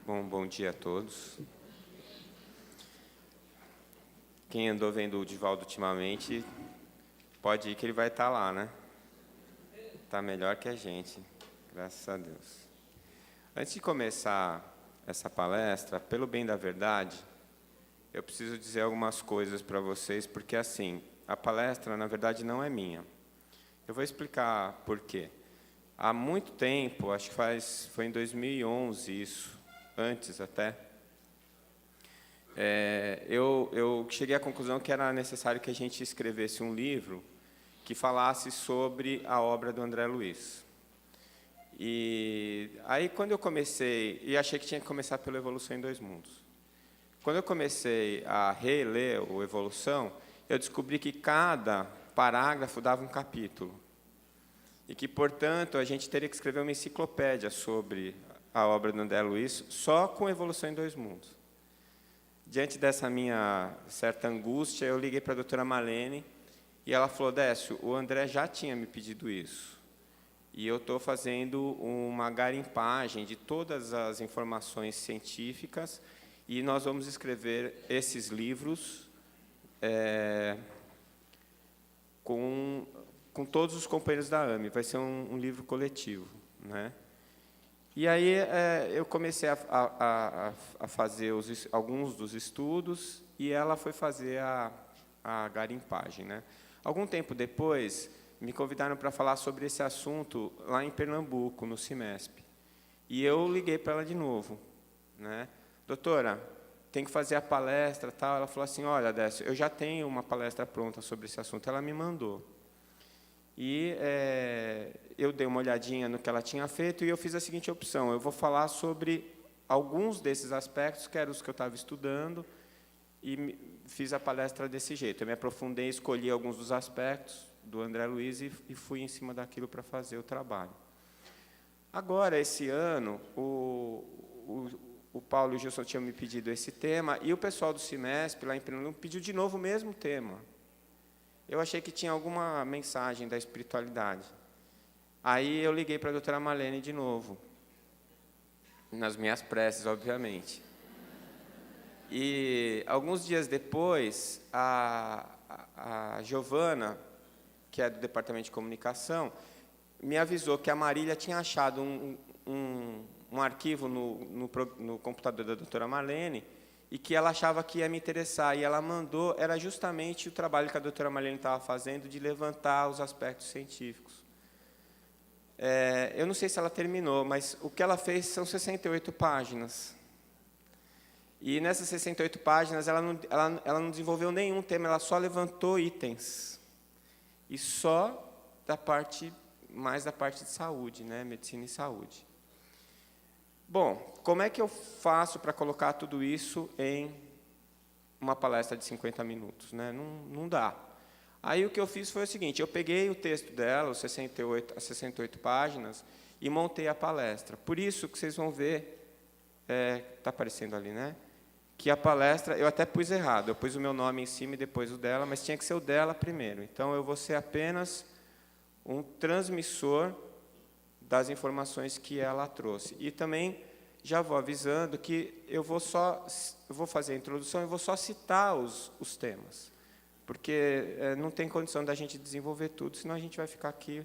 Bom dia a todos. Quem andou vendo o Divaldo ultimamente, pode ir que ele vai estar lá, né? Está melhor que a gente, graças a Deus. Antes de começar essa palestra, pelo bem da verdade, eu preciso dizer algumas coisas para vocês, porque, assim, a palestra, na verdade, não é minha. Eu vou explicar por quê. Há muito tempo, acho que foi em 2011 isso, antes até, eu cheguei à conclusão que era necessário que a gente escrevesse um livro que falasse sobre a obra do André Luiz. E aí, quando eu comecei, e achei que tinha que começar pelo Evolução em Dois Mundos. Quando eu comecei a reler o Evolução, eu descobri que cada parágrafo dava um capítulo. E que, portanto, a gente teria que escrever uma enciclopédia sobre a obra do André Luiz, só com Evolução em Dois Mundos. Diante dessa minha certa angústia, eu liguei para a doutora Malene, e ela falou: Décio, o André já tinha me pedido isso, e eu estou fazendo uma garimpagem de todas as informações científicas, e nós vamos escrever esses livros com todos os companheiros da AME, vai ser um livro coletivo, né? E aí eu comecei a fazer alguns dos estudos, e ela foi fazer a garimpagem, né? Algum tempo depois, me convidaram para falar sobre esse assunto lá em Pernambuco, no CIMESP. E eu liguei para ela de novo, né? Doutora, tem que fazer a palestra, tal. Ela falou assim: olha, Décio, eu já tenho uma palestra pronta sobre esse assunto. Ela me mandou. E eu dei uma olhadinha no que ela tinha feito e eu fiz a seguinte opção: eu vou falar sobre alguns desses aspectos, que eram os que eu estava estudando, e fiz a palestra desse jeito. Eu me aprofundei, escolhi alguns dos aspectos do André Luiz e fui em cima daquilo para fazer o trabalho. Agora, esse ano, o Paulo e o Gilson tinham me pedido esse tema, e o pessoal do CIMESP, lá em Pernambuco, pediu de novo o mesmo tema. Eu achei que tinha alguma mensagem da espiritualidade. Aí eu liguei para a doutora Malene de novo, nas minhas preces, obviamente. E, alguns dias depois, a Giovana, que é do Departamento de Comunicação, me avisou que a Marília tinha achado um arquivo no computador da doutora Malene, e que ela achava que ia me interessar, e ela mandou, era justamente o trabalho que a doutora Marlene estava fazendo, de levantar os aspectos científicos. Eu não sei se ela terminou, mas o que ela fez são 68 páginas. E nessas 68 páginas, ela não desenvolveu nenhum tema, ela só levantou itens. E só mais da parte de saúde, né? Medicina e saúde. Bom, como é que eu faço para colocar tudo isso em uma palestra de 50 minutos? Né? Não dá. Aí o que eu fiz foi o seguinte: eu peguei o texto dela, as 68 páginas, e montei a palestra. Por isso que vocês vão ver, está aparecendo ali, né? Que a palestra, eu até pus errado, eu pus o meu nome em cima e depois o dela, mas tinha que ser o dela primeiro. Então, eu vou ser apenas um transmissor das informações que ela trouxe. E também já vou avisando que eu vou fazer a introdução e vou só citar os temas, porque não tem condição da gente desenvolver tudo, senão a gente vai ficar aqui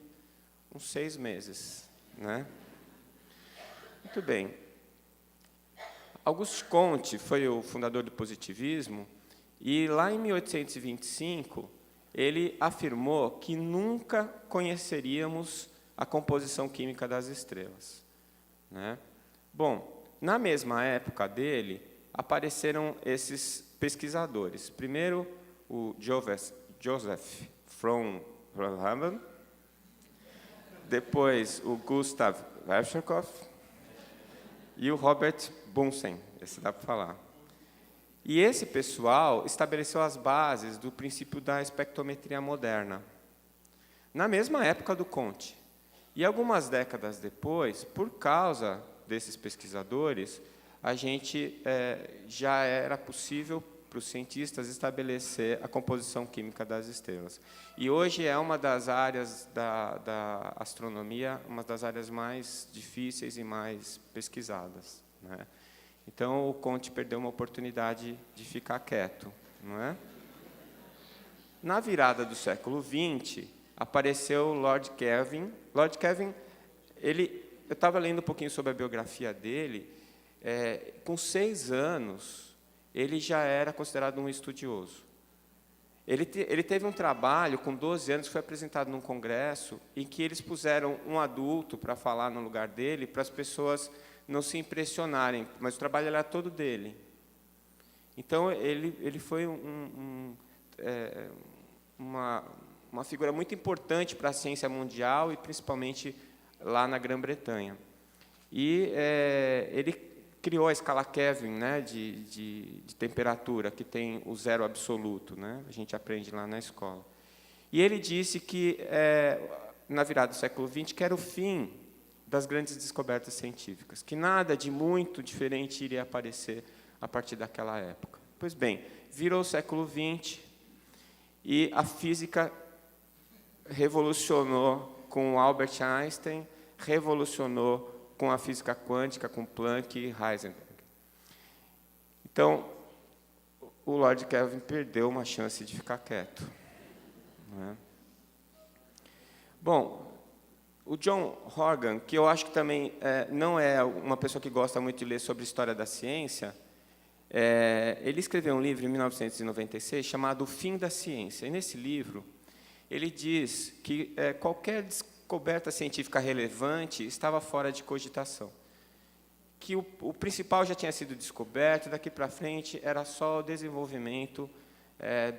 uns 6 meses. Né? Muito bem. Auguste Comte foi o fundador do positivismo, e lá em 1825, ele afirmou que nunca conheceríamos a composição química das estrelas. Né? Bom, na mesma época dele, apareceram esses pesquisadores. Primeiro, o Joseph von Braunhaven, depois o Gustav Virchow e o Robert Bunsen, esse dá para falar. E esse pessoal estabeleceu as bases do princípio da espectrometria moderna, na mesma época do Comte. E algumas décadas depois, por causa desses pesquisadores, a gente já era possível para os cientistas estabelecer a composição química das estrelas. E hoje é uma das áreas da astronomia, uma das áreas mais difíceis e mais pesquisadas, né? Então, o Conte perdeu uma oportunidade de ficar quieto, não é? Na virada do século XX, apareceu Lord Kelvin. Lord Kelvin, eu estava lendo um pouquinho sobre a biografia dele. Com 6 anos, ele já era considerado um estudioso. Ele teve um trabalho, com 12 anos, que foi apresentado num congresso, em que eles puseram um adulto para falar no lugar dele, para as pessoas não se impressionarem, mas o trabalho era todo dele. Então, ele foi uma figura muito importante para a ciência mundial e, principalmente, lá na Grã-Bretanha. E ele criou a escala Kelvin, né, de temperatura, que tem o zero absoluto, né? A gente aprende lá na escola. E ele disse que, na virada do século XX, que era o fim das grandes descobertas científicas, que nada de muito diferente iria aparecer a partir daquela época. Pois bem, virou o século XX e a física revolucionou com Albert Einstein, revolucionou com a física quântica, com Planck e Heisenberg. Então, o Lord Kelvin perdeu uma chance de ficar quieto, não é? Bom, o John Horgan, que eu acho que também não é uma pessoa que gosta muito de ler sobre história da ciência, ele escreveu um livro em 1996 chamado O Fim da Ciência. E, nesse livro, ele diz que qualquer descoberta científica relevante estava fora de cogitação, que o principal já tinha sido descoberto, daqui para frente era só o desenvolvimento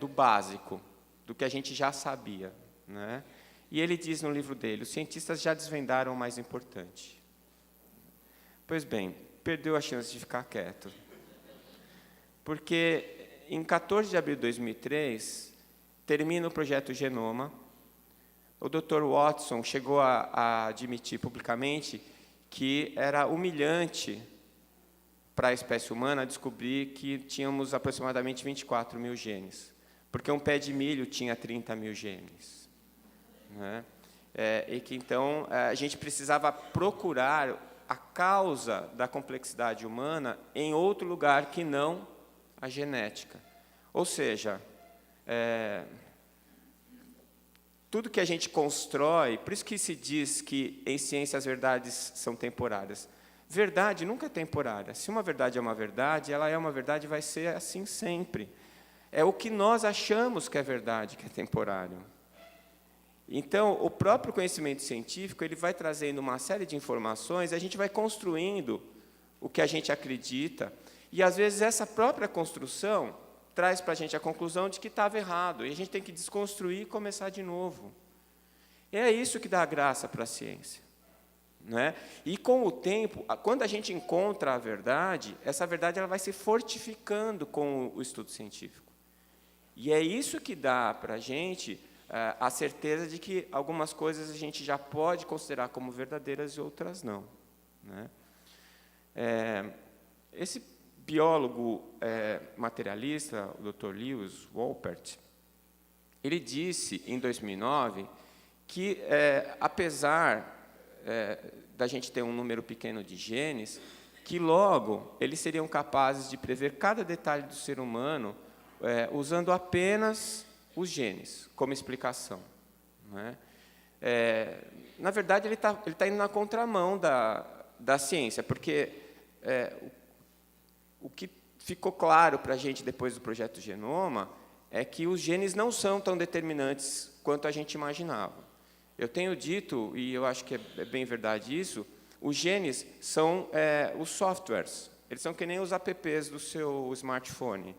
do básico, do que a gente já sabia, né? E ele diz no livro dele, os cientistas já desvendaram o mais importante. Pois bem, perdeu a chance de ficar quieto. Porque, em 14 de abril de 2003, termina o projeto Genoma. O Dr. Watson chegou a admitir publicamente que era humilhante para a espécie humana descobrir que tínhamos aproximadamente 24 mil genes, porque um pé de milho tinha 30 mil genes, né? E que, então, a gente precisava procurar a causa da complexidade humana em outro lugar que não a genética. Ou seja, tudo que a gente constrói, por isso que se diz que em ciência as verdades são temporárias. Verdade nunca é temporária. Se uma verdade é uma verdade, ela é uma verdade e vai ser assim sempre. É o que nós achamos que é verdade, que é temporário. Então, o próprio conhecimento científico ele vai trazendo uma série de informações, e a gente vai construindo o que a gente acredita, e, às vezes, essa própria construção traz para a gente a conclusão de que estava errado, e a gente tem que desconstruir e começar de novo. É isso que dá graça para a ciência, né? E, com o tempo, quando a gente encontra a verdade, essa verdade ela vai se fortificando com o estudo científico. E é isso que dá para a gente a certeza de que algumas coisas a gente já pode considerar como verdadeiras e outras não, né? Esse biólogo materialista, o Dr. Lewis Wolpert, ele disse, em 2009, que, apesar da gente ter um número pequeno de genes, que logo eles seriam capazes de prever cada detalhe do ser humano usando apenas os genes como explicação, né? Na verdade, ele tá indo na contramão da ciência, porque o que ficou claro para a gente depois do projeto Genoma é que os genes não são tão determinantes quanto a gente imaginava. Eu tenho dito, e eu acho que é bem verdade isso, os genes são os softwares, eles são que nem os apps do seu smartphone,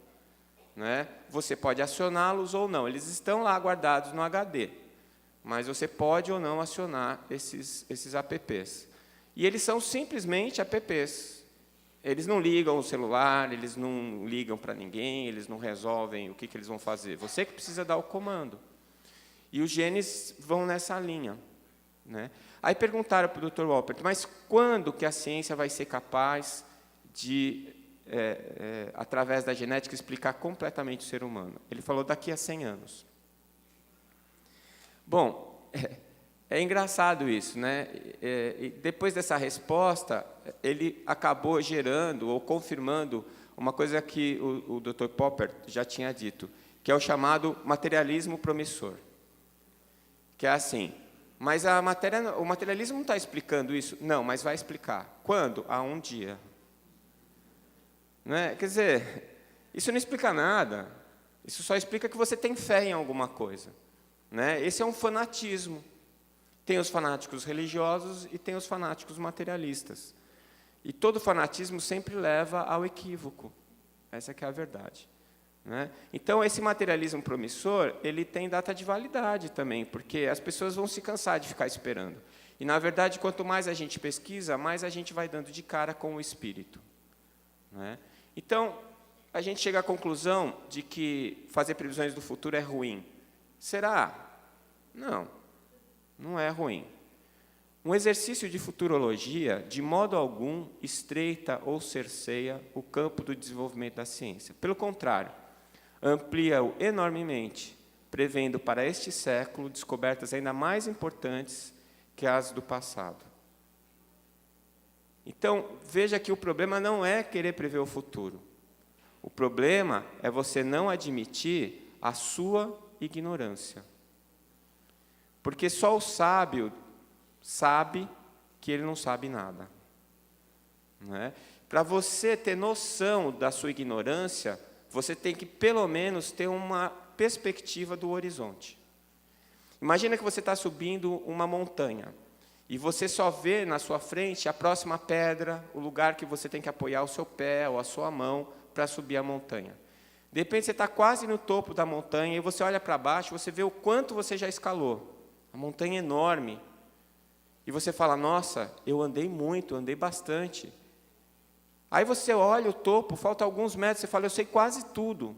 né? Você pode acioná-los ou não, eles estão lá guardados no HD, mas você pode ou não acionar esses apps. E eles são simplesmente apps. Eles não ligam o celular, eles não ligam para ninguém, eles não resolvem o que eles vão fazer. Você que precisa dar o comando. E os genes vão nessa linha, né? Aí perguntaram para o Dr. Wolpert, mas quando que a ciência vai ser capaz de através da genética, explicar completamente o ser humano. Ele falou daqui a 100 anos. Bom, é engraçado isso, né? E depois dessa resposta, ele acabou gerando ou confirmando uma coisa que o Dr. Popper já tinha dito, que é o chamado materialismo promissor. Que é assim, mas o materialismo não está explicando isso? Não, mas vai explicar. Quando? Um dia. Não é? Quer dizer, isso não explica nada. Isso só explica que você tem fé em alguma coisa. Né? Esse é um fanatismo. Tem os fanáticos religiosos e tem os fanáticos materialistas. E todo fanatismo sempre leva ao equívoco. Essa que é a verdade. Né? Então, esse materialismo promissor, ele tem data de validade também, porque as pessoas vão se cansar de ficar esperando. E, na verdade, quanto mais a gente pesquisa, mais a gente vai dando de cara com o espírito. Né? Então, a gente chega à conclusão de que fazer previsões do futuro é ruim. Será? Não, não é ruim. Um exercício de futurologia, de modo algum, estreita ou cerceia o campo do desenvolvimento da ciência. Pelo contrário, amplia-o enormemente, prevendo para este século descobertas ainda mais importantes que as do passado. Então, veja que o problema não é querer prever o futuro. O problema é você não admitir a sua ignorância. Porque só o sábio sabe que ele não sabe nada. Não é? Para você ter noção da sua ignorância, você tem que, pelo menos, ter uma perspectiva do horizonte. Imagina que você está subindo uma montanha e você só vê na sua frente a próxima pedra, o lugar que você tem que apoiar o seu pé ou a sua mão para subir a montanha. De repente, você está quase no topo da montanha e você olha para baixo, você vê o quanto você já escalou. A montanha é enorme. E você fala, nossa, eu andei muito, andei bastante. Aí você olha o topo, falta alguns metros, você fala, eu sei quase tudo.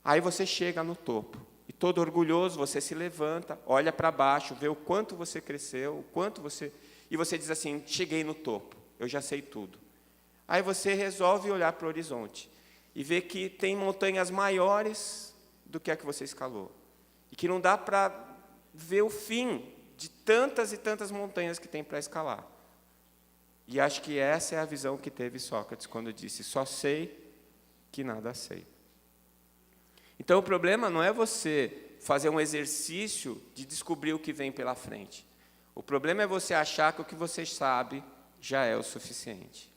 Aí você chega no topo. E todo orgulhoso, você se levanta, olha para baixo, vê o quanto você cresceu, o quanto você... E você diz assim, cheguei no topo, eu já sei tudo. Aí você resolve olhar para o horizonte e ver que tem montanhas maiores do que a que você escalou. E que não dá para ver o fim de tantas e tantas montanhas que tem para escalar. E acho que essa é a visão que teve Sócrates quando disse, só sei que nada sei. Então, o problema não é você fazer um exercício de descobrir o que vem pela frente. O problema é você achar que o que você sabe já é o suficiente.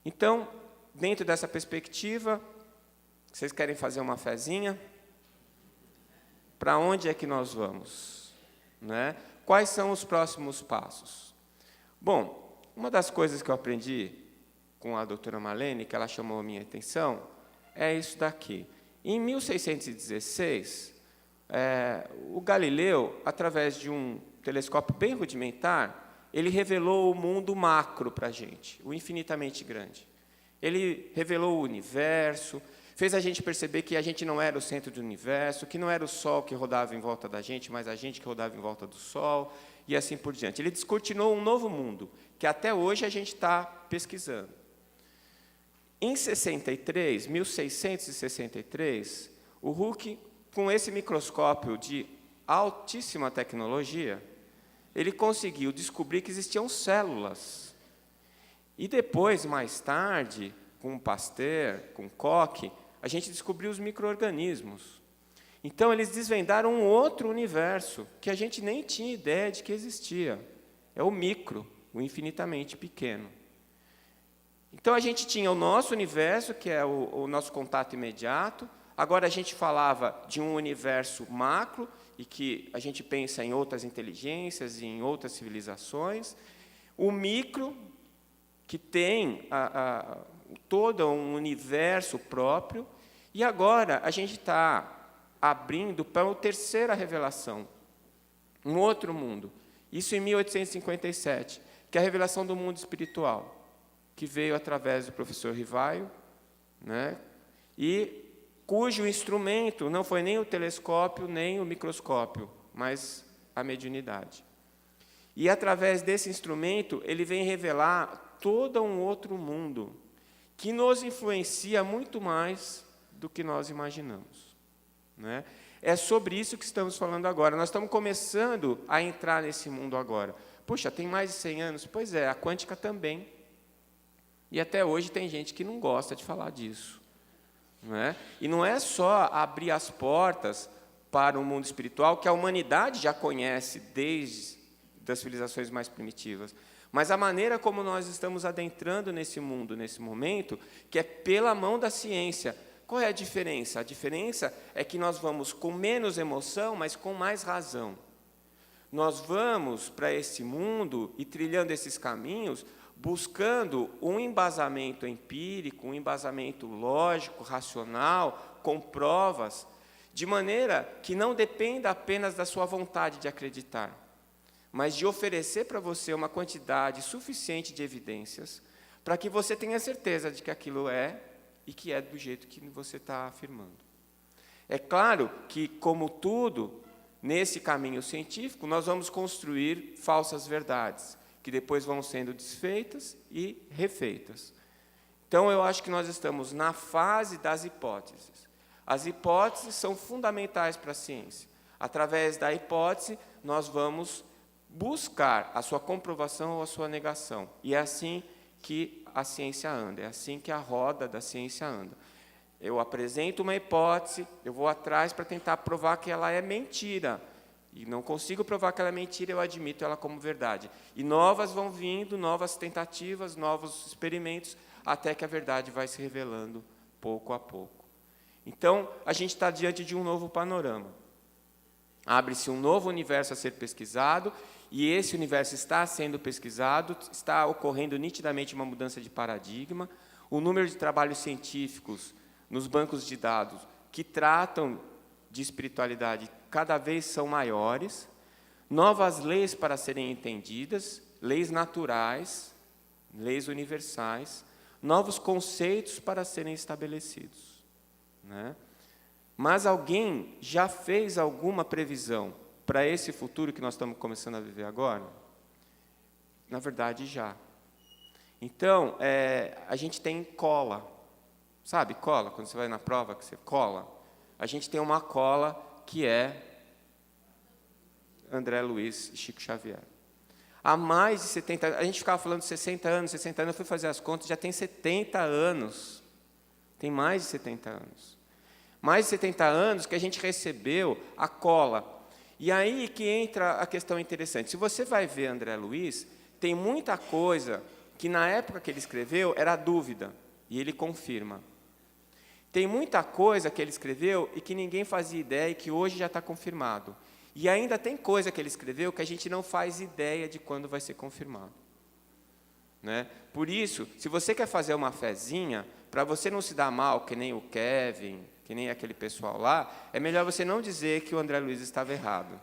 Então, dentro dessa perspectiva, vocês querem fazer uma fezinha? Para onde é que nós vamos? Né? Quais são os próximos passos? Bom, uma das coisas que eu aprendi com a doutora Marlene, que ela chamou a minha atenção, é isso daqui. Em 1616, o Galileu, através de um telescópio bem rudimentar, ele revelou o mundo macro para a gente, o infinitamente grande. Ele revelou o universo, fez a gente perceber que a gente não era o centro do universo, que não era o Sol que rodava em volta da gente, mas a gente que rodava em volta do Sol, e assim por diante. Ele descortinou um novo mundo, que até hoje a gente está pesquisando. Em 1663, o Hooke, com esse microscópio de altíssima tecnologia, ele conseguiu descobrir que existiam células. E depois, mais tarde, com Pasteur, com Koch, a gente descobriu os micro-organismos. Então, eles desvendaram um outro universo, que a gente nem tinha ideia de que existia. É o micro, o infinitamente pequeno. Então, a gente tinha o nosso universo, que é o nosso contato imediato. Agora, a gente falava de um universo macro, e que a gente pensa em outras inteligências e em outras civilizações. O micro, que tem todo um universo próprio. E agora, a gente está abrindo para a terceira revelação, um outro mundo. Isso em 1857, que é a revelação do mundo espiritual, que veio através do professor Rivaio, né, e cujo instrumento não foi nem o telescópio, nem o microscópio, mas a mediunidade. E, através desse instrumento, ele vem revelar todo um outro mundo, que nos influencia muito mais do que nós imaginamos, né? É sobre isso que estamos falando agora. Nós estamos começando a entrar nesse mundo agora. Puxa, tem mais de 100 anos? Pois é, a quântica também. E até hoje tem gente que não gosta de falar disso, não é? E não é só abrir as portas para o mundo espiritual, que a humanidade já conhece desde as civilizações mais primitivas, mas a maneira como nós estamos adentrando nesse mundo, nesse momento, que é pela mão da ciência. Qual é a diferença? A diferença é que nós vamos com menos emoção, mas com mais razão. Nós vamos para esse mundo e trilhando esses caminhos, buscando um embasamento empírico, um embasamento lógico, racional, com provas, de maneira que não dependa apenas da sua vontade de acreditar, mas de oferecer para você uma quantidade suficiente de evidências para que você tenha certeza de que aquilo é e que é do jeito que você está afirmando. É claro que, como tudo, nesse caminho científico, nós vamos construir falsas verdades, que depois vão sendo desfeitas e refeitas. Então, eu acho que nós estamos na fase das hipóteses. As hipóteses são fundamentais para a ciência. Através da hipótese, nós vamos buscar a sua comprovação ou a sua negação. E é assim que a ciência anda, é assim que a roda da ciência anda. Eu apresento uma hipótese, eu vou atrás para tentar provar que ela é mentira. E não consigo provar que ela é mentira, eu admito ela como verdade. E novas vão vindo, novas tentativas, novos experimentos, até que a verdade vai se revelando pouco a pouco. Então, a gente está diante de um novo panorama. Abre-se um novo universo a ser pesquisado, e esse universo está sendo pesquisado, está ocorrendo nitidamente uma mudança de paradigma. O número de trabalhos científicos nos bancos de dados que tratam de espiritualidade cada vez são maiores, novas leis para serem entendidas, leis naturais, leis universais, novos conceitos para serem estabelecidos, né? Mas alguém já fez alguma previsão para esse futuro que nós estamos começando a viver agora? Na verdade, já. Então, a gente tem cola. Sabe, cola? Quando você vai na prova, que você cola. A gente tem uma cola que é André Luiz e Chico Xavier. Há mais de 70 anos, a gente ficava falando de 60 anos, eu fui fazer as contas, já tem 70 anos. Tem mais de 70 anos. Mais de 70 anos que a gente recebeu a cola. E aí que entra a questão interessante. Se você vai ver André Luiz, tem muita coisa que na época que ele escreveu era dúvida, e ele confirma. Tem muita coisa que ele escreveu e que ninguém fazia ideia e que hoje já está confirmado. E ainda tem coisa que ele escreveu que a gente não faz ideia de quando vai ser confirmado, né? Por isso, se você quer fazer uma fezinha, para você não se dar mal, que nem o Kevin, que nem aquele pessoal lá, é melhor você não dizer que o André Luiz estava errado.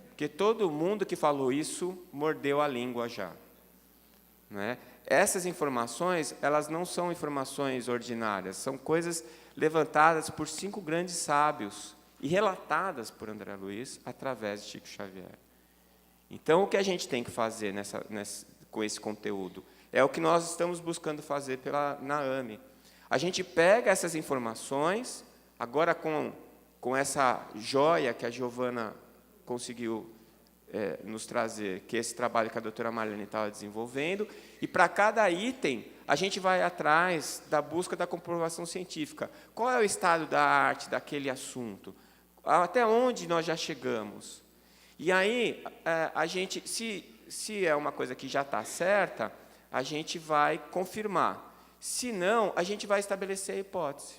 Porque todo mundo que falou isso mordeu a língua já, né? Essas informações, elas não são informações ordinárias, são coisas levantadas por 5 grandes sábios e relatadas por André Luiz através de Chico Xavier. Então, o que a gente tem que fazer com esse conteúdo é o que nós estamos buscando fazer pela NAAME. A gente pega essas informações, agora com essa joia que a Giovana conseguiu nos trazer, que esse trabalho que a doutora Marlene estava desenvolvendo, e para cada item, a gente vai atrás da busca da comprovação científica. Qual é o estado da arte daquele assunto? Até onde nós já chegamos? E aí, a gente, se é uma coisa que já está certa, a gente vai confirmar. Se não, a gente vai estabelecer a hipótese.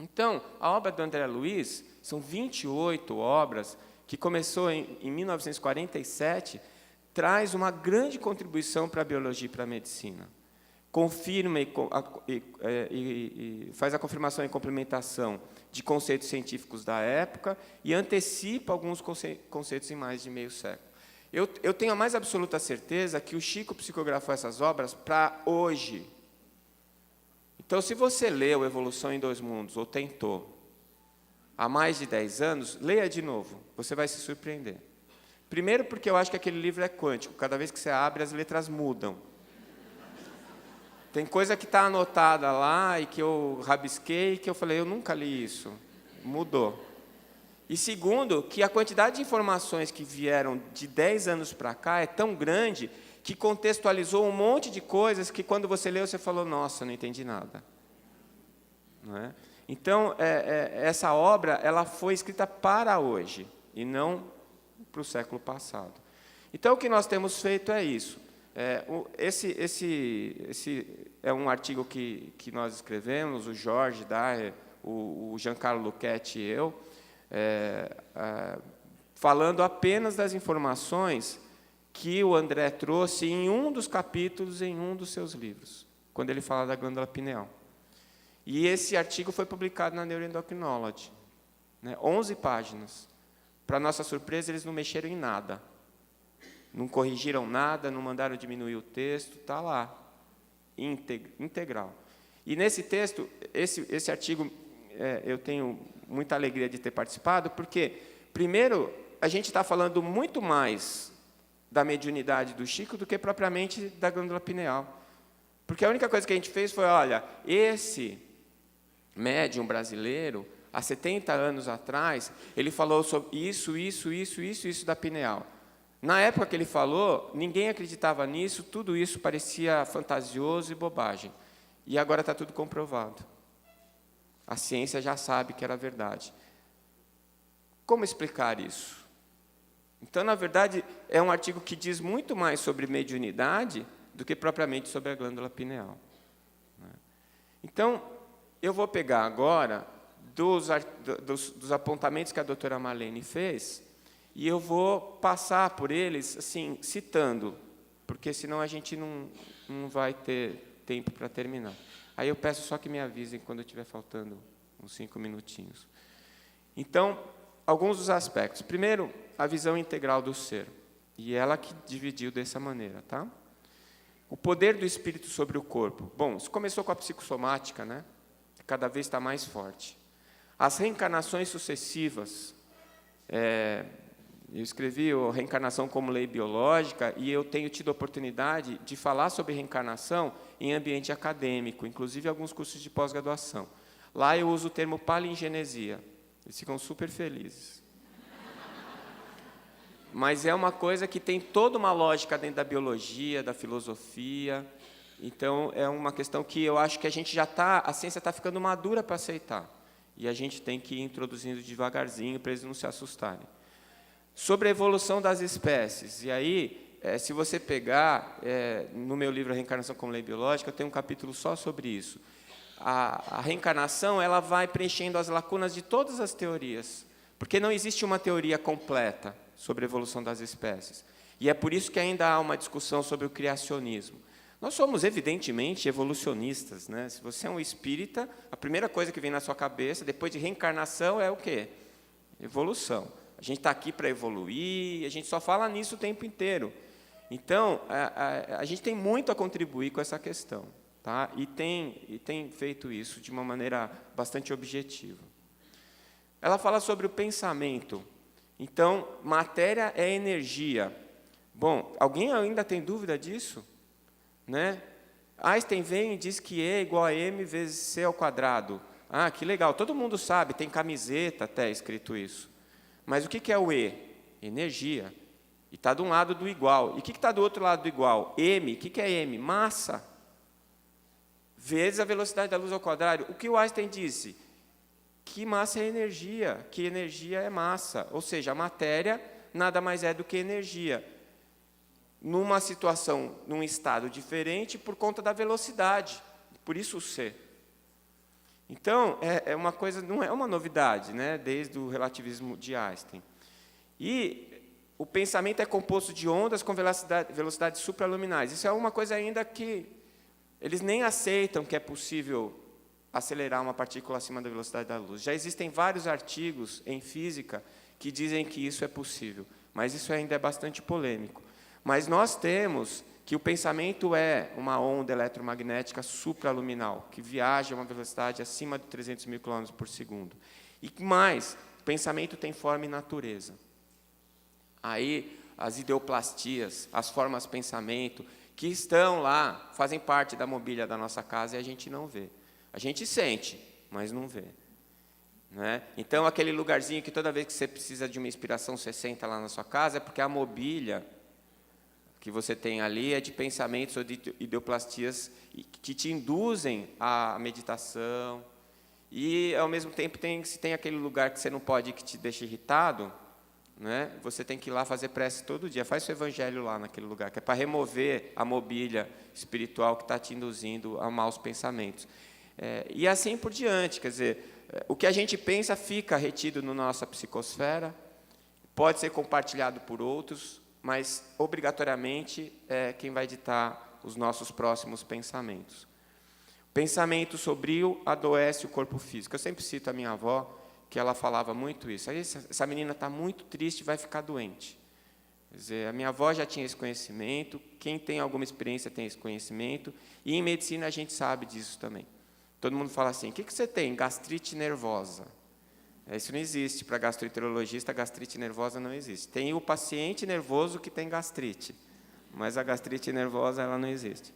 Então, a obra do André Luiz, são 28 obras, que começou em 1947, traz uma grande contribuição para a biologia e para a medicina. Confirma e faz a confirmação e complementação de conceitos científicos da época e antecipa alguns conceitos em mais de meio século. Eu tenho a mais absoluta certeza que o Chico psicografou essas obras para hoje. Então, se você leu Evolução em Dois Mundos, ou tentou, há mais de 10 anos, leia de novo, você vai se surpreender. Primeiro porque eu acho que aquele livro é quântico, cada vez que você abre, as letras mudam. Tem coisa que está anotada lá e que eu rabisquei, que eu falei, eu nunca li isso. Mudou. E segundo, que a quantidade de informações que vieram de 10 anos para cá é tão grande que contextualizou um monte de coisas que, quando você leu, você falou, nossa, não entendi nada. Não é? Então, essa obra ela foi escrita para hoje, e não para o século passado. Então, o que nós temos feito é isso. Esse é um artigo que nós escrevemos, o Jorge Daher, o Giancarlo Lucchetti e eu, falando apenas das informações que o André trouxe em um dos capítulos, em um dos seus livros, quando ele fala da glândula pineal. E esse artigo foi publicado na Neuroendocrinology, né, 11 páginas. Para nossa surpresa, eles não mexeram em nada. Não corrigiram nada, não mandaram diminuir o texto, está lá, integral. E nesse texto, esse artigo, eu tenho muita alegria de ter participado, porque, primeiro, a gente está falando muito mais da mediunidade do Chico do que propriamente da glândula pineal. Porque a única coisa que a gente fez foi, olha, esse médium brasileiro, há 70 anos atrás, ele falou sobre isso da pineal. Na época que ele falou, ninguém acreditava nisso, tudo isso parecia fantasioso e bobagem. E agora está tudo comprovado. A ciência já sabe que era verdade. Como explicar isso? Então, na verdade, é um artigo que diz muito mais sobre mediunidade do que propriamente sobre a glândula pineal. Então, eu vou pegar agora dos apontamentos que a doutora Marlene fez e eu vou passar por eles, assim, citando, porque senão a gente não vai ter tempo para terminar. Aí eu peço só que me avisem quando estiver faltando uns 5 minutinhos. Então, alguns dos aspectos. Primeiro, a visão integral do ser. E ela que dividiu dessa maneira, tá? O poder do espírito sobre o corpo. Bom, isso começou com a psicossomática, né? Cada vez está mais forte. As reencarnações sucessivas. Eu escrevi a reencarnação como lei biológica e eu tenho tido a oportunidade de falar sobre reencarnação em ambiente acadêmico, inclusive alguns cursos de pós-graduação. Lá eu uso o termo palingenesia. Eles ficam super felizes. Mas é uma coisa que tem toda uma lógica dentro da biologia, da filosofia. Então, é uma questão que eu acho que a ciência está ficando madura para aceitar. E a gente tem que ir introduzindo devagarzinho para eles não se assustarem. Sobre a evolução das espécies. E aí, se você pegar, no meu livro A Reencarnação como Lei Biológica, eu tenho um capítulo só sobre isso. A reencarnação ela vai preenchendo as lacunas de todas as teorias, porque não existe uma teoria completa sobre a evolução das espécies. E é por isso que ainda há uma discussão sobre o criacionismo. Nós somos, evidentemente, evolucionistas, né? Se você é um espírita, a primeira coisa que vem na sua cabeça, depois de reencarnação, é o quê? Evolução. A gente está aqui para evoluir, a gente só fala nisso o tempo inteiro. Então, a gente tem muito a contribuir com essa questão. Tá? E tem feito isso de uma maneira bastante objetiva. Ela fala sobre o pensamento. Então, matéria é energia. Bom, alguém ainda tem dúvida disso? Né? Einstein vem e diz que E igual a M vezes C ao quadrado. Ah, que legal, todo mundo sabe, tem camiseta até escrito isso. Mas o que é o E? Energia. E está de um lado do igual. E o que está do outro lado do igual? M. O que é M? Massa. Vezes a velocidade da luz ao quadrado. O que o Einstein disse? Que massa é energia, que energia é massa. Ou seja, a matéria nada mais é do que energia. Numa situação, num estado diferente, por conta da velocidade. Por isso o C. Então, é uma coisa, não é uma novidade, né, desde o relativismo de Einstein. E o pensamento é composto de ondas com velocidades supraluminais. Isso é uma coisa ainda que eles nem aceitam que é possível acelerar uma partícula acima da velocidade da luz. Já existem vários artigos em física que dizem que isso é possível, mas isso ainda é bastante polêmico. Mas nós temos que o pensamento é uma onda eletromagnética supraluminal, que viaja a uma velocidade acima de 300 mil km por segundo. E mais, o pensamento tem forma e natureza. Aí, as ideoplastias, as formas pensamento, que estão lá, fazem parte da mobília da nossa casa e a gente não vê. A gente sente, mas não vê. Né? Então, aquele lugarzinho que toda vez que você precisa de uma inspiração, você senta lá na sua casa, é porque a mobília que você tem ali é de pensamentos ou de ideoplastias que te induzem à meditação. E, ao mesmo tempo, se tem aquele lugar que você não pode ir, que te deixa irritado, né? Você tem que ir lá fazer prece todo dia. Faz seu evangelho lá naquele lugar, que é para remover a mobília espiritual que está te induzindo a maus pensamentos. E assim por diante, quer dizer, o que a gente pensa fica retido na nossa psicosfera, pode ser compartilhado por outros, mas, obrigatoriamente, quem vai ditar os nossos próximos pensamentos. Pensamento sobrio adoece o corpo físico. Eu sempre cito a minha avó, que ela falava muito isso. Essa menina está muito triste, vai ficar doente. Quer dizer, a minha avó já tinha esse conhecimento, quem tem alguma experiência tem esse conhecimento, e em medicina a gente sabe disso também. Todo mundo fala assim, o que você tem? Gastrite nervosa. Isso não existe. Para gastroenterologista, gastrite nervosa não existe. Tem o paciente nervoso que tem gastrite, mas a gastrite nervosa ela não existe.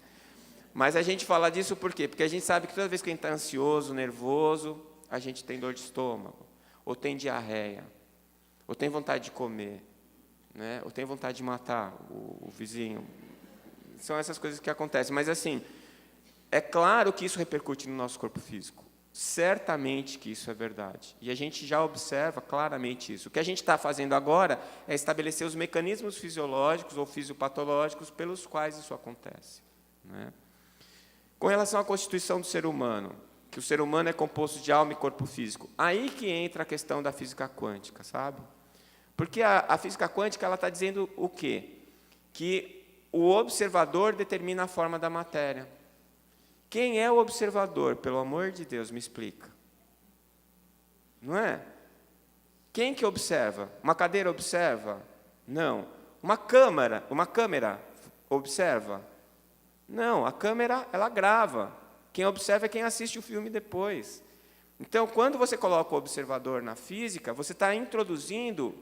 Mas a gente fala disso por quê? Porque a gente sabe que toda vez que a gente está ansioso, nervoso, a gente tem dor de estômago, ou tem diarreia, ou tem vontade de comer, né? Ou tem vontade de matar o vizinho. São essas coisas que acontecem. Mas, assim, é claro que isso repercute no nosso corpo físico. Certamente que isso é verdade. E a gente já observa claramente isso. O que a gente está fazendo agora é estabelecer os mecanismos fisiológicos ou fisiopatológicos pelos quais isso acontece. Né? Com relação à constituição do ser humano, que o ser humano é composto de alma e corpo físico, aí que entra a questão da física quântica, sabe? Porque a física quântica ela está dizendo o quê? Que o observador determina a forma da matéria. Quem é o observador? Pelo amor de Deus, me explica. Não é? Quem que observa? Uma cadeira observa? Não. Uma câmera observa? Não, a câmera ela grava. Quem observa é quem assiste o filme depois. Então, quando você coloca o observador na física, você está introduzindo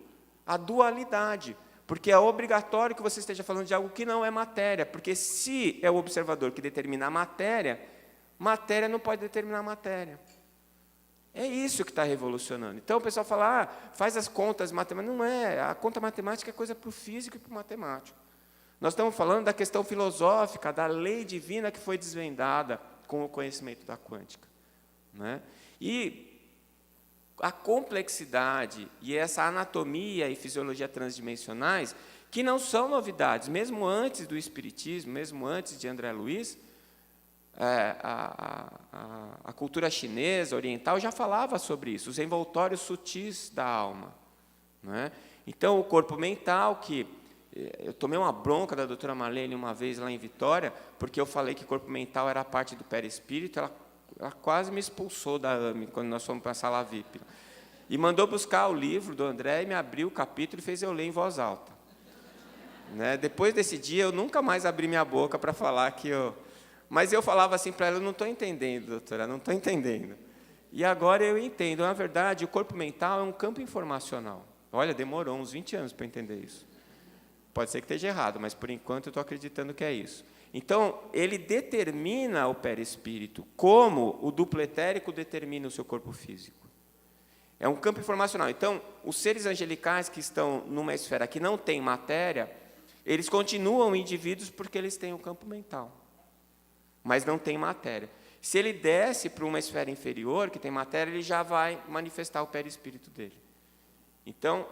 a dualidade, porque é obrigatório que você esteja falando de algo que não é matéria, porque se é o observador que determina a matéria, matéria não pode determinar a matéria. É isso que está revolucionando. Então, o pessoal fala, faz as contas matemáticas. Não é, a conta matemática é coisa para o físico e para o matemático. Nós estamos falando da questão filosófica, da lei divina que foi desvendada com o conhecimento da quântica. Né? E a complexidade e essa anatomia e fisiologia transdimensionais, que não são novidades, mesmo antes do Espiritismo, mesmo antes de André Luiz, a cultura chinesa, oriental, já falava sobre isso, os envoltórios sutis da alma. Né? Então, o corpo mental, que eu tomei uma bronca da doutora Marlene uma vez lá em Vitória, porque eu falei que o corpo mental era parte do perispírito, ela quase me expulsou da AME, quando nós fomos para a sala VIP. E mandou buscar o livro do André, e me abriu o capítulo e fez eu ler em voz alta. Né? Depois desse dia, eu nunca mais abri minha boca para falar que eu... Mas eu falava assim para ela, eu não estou entendendo, doutora, não estou entendendo. E agora eu entendo. Na verdade, o corpo mental é um campo informacional. Olha, demorou uns 20 anos para entender isso. Pode ser que esteja errado, mas, por enquanto, eu estou acreditando que é isso. Então, ele determina o perispírito, como o duplo etérico determina o seu corpo físico. É um campo informacional. Então, os seres angelicais que estão numa esfera que não tem matéria, eles continuam indivíduos porque eles têm um campo mental, mas não tem matéria. Se ele desce para uma esfera inferior, que tem matéria, ele já vai manifestar o perispírito dele. Então,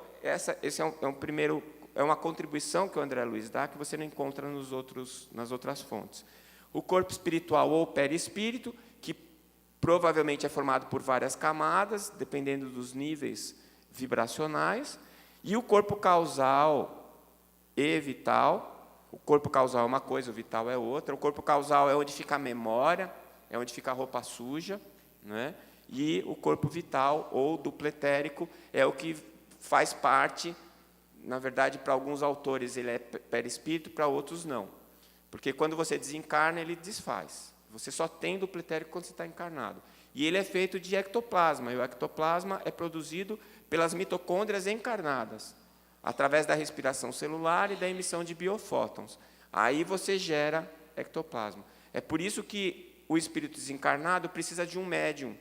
esse é uma contribuição que o André Luiz dá, que você não encontra nas outras fontes. O corpo espiritual ou perispírito, que provavelmente é formado por várias camadas, dependendo dos níveis vibracionais, e o corpo causal e vital. O corpo causal é uma coisa, o vital é outra. O corpo causal é onde fica a memória, é onde fica a roupa suja, né? E o corpo vital, ou duplo etérico, é o que faz parte. Na verdade, para alguns autores ele é perispírito, para outros não. Porque quando você desencarna, ele desfaz. Você só tem duplo etérico quando você está encarnado. E ele é feito de ectoplasma, e o ectoplasma é produzido pelas mitocôndrias encarnadas, através da respiração celular e da emissão de biofótons. Aí você gera ectoplasma. É por isso que o espírito desencarnado precisa de um médium,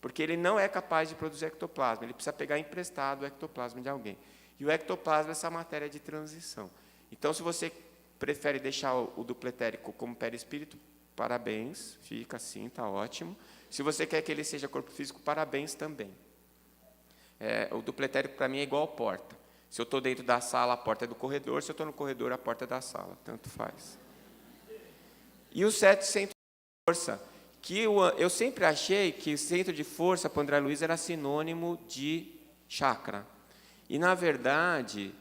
porque ele não é capaz de produzir ectoplasma, ele precisa pegar emprestado o ectoplasma de alguém. E o ectoplasma é essa matéria de transição. Então, se você prefere deixar o dupletérico como perispírito, parabéns, fica assim, está ótimo. Se você quer que ele seja corpo físico, parabéns também. O dupletérico, para mim, é igual a porta. Se eu estou dentro da sala, a porta é do corredor. Se eu estou no corredor, a porta é da sala. Tanto faz. E os 7 centros de força, que eu sempre achei que o centro de força para o André Luiz era sinônimo de chakra. E, na verdade,